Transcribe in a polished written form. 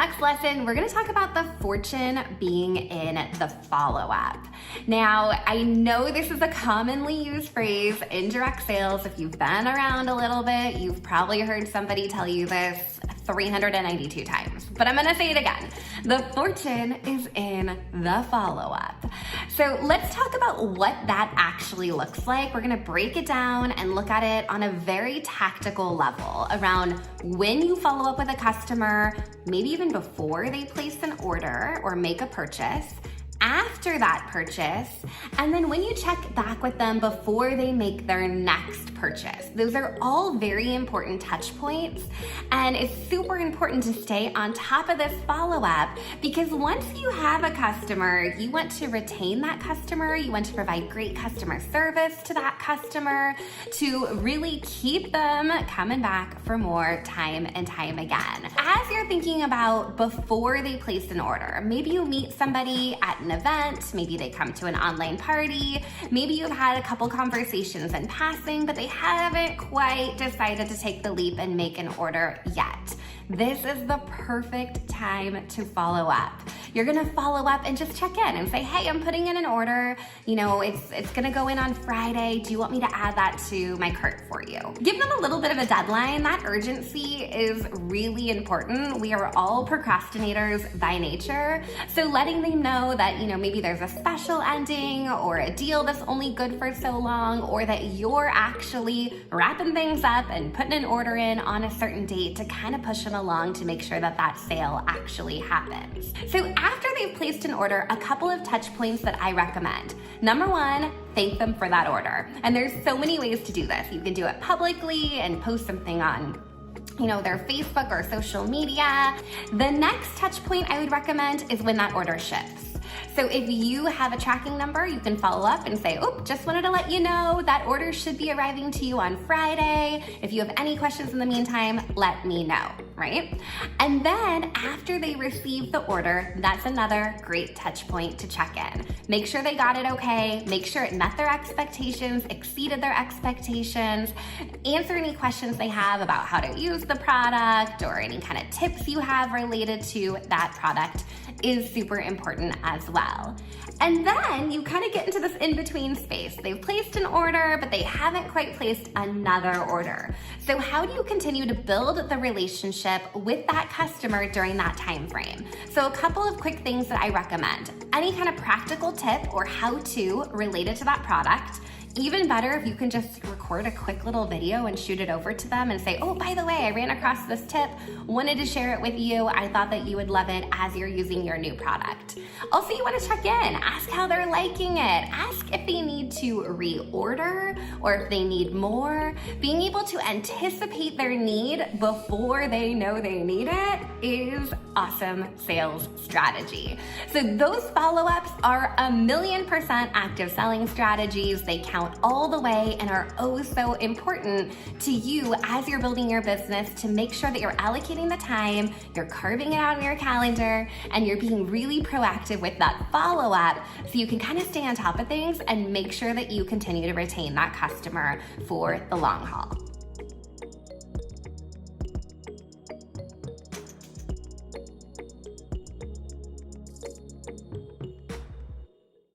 next lesson, we're gonna talk about the fortune being in the follow-up. Now, I know this is a commonly used phrase in direct sales. If you've been around a little bit, you've probably heard somebody tell you this 392 times, but I'm gonna say it again. The fortune is in the follow-up. So let's talk about what that actually looks like. We're gonna break it down and look at it on a very tactical level around when you follow up with a customer, maybe even before they place an order or make a purchase, after that purchase, and then when you check back with them before they make their next purchase. Those are all very important touch points, and it's super important to stay on top of this follow-up because once you have a customer, you want to retain that customer, you want to provide great customer service to that customer to really keep them coming back for more time and time again. As you're thinking about before they place an order, maybe you meet somebody at an event, maybe they come to an online party, maybe you've had a couple conversations in passing, but they haven't quite decided to take the leap and make an order yet. This is the perfect time to follow up. You're gonna follow up and just check in and say, hey, I'm putting in an order. You know, it's gonna go in on Friday. Do you want me to add that to my cart for you? Give them a little bit of a deadline. That urgency is really important. We are all procrastinators by nature. So letting them know that, you know, maybe there's a special ending or a deal that's only good for so long, or that you're actually wrapping things up and putting an order in on a certain date to kind of push them along to make sure that that sale actually happens. So after they've placed an order, a couple of touch points that I recommend. Number one, thank them for that order. And there's so many ways to do this. You can do it publicly and post something on their Facebook or social media. The next touch point I would recommend is when that order ships. So if you have a tracking number, you can follow up and say, oh, just wanted to let you know that order should be arriving to you on Friday. If you have any questions in the meantime, let me know, right? And then after they receive the order, that's another great touch point to check in. Make sure they got it okay, make sure it met their expectations, exceeded their expectations, answer any questions they have about how to use the product or any kind of tips you have related to that product is super important as well. And then you kind of get into this in-between space. They've placed an order, but they haven't quite placed another order. So how do you continue to build the relationship with that customer during that time frame? So a couple of quick things that I recommend. Any kind of practical tip or how-to related to that product. Even better if you can just record a quick little video and shoot it over to them and say, oh, by the way, I ran across this tip, wanted to share it with you. I thought that you would love it as you're using your new product. Also, you want to check in, ask how they're liking it, ask if they need to reorder or if they need more. Being able to anticipate their need before they know they need it is awesome sales strategy. So those follow-ups are 1,000,000% active selling strategies. They count all the way and are oh so important to you as you're building your business to make sure that you're allocating the time, you're carving it out in your calendar, and you're being really proactive with that follow-up so you can kind of stay on top of things and make sure that you continue to retain that customer for the long haul.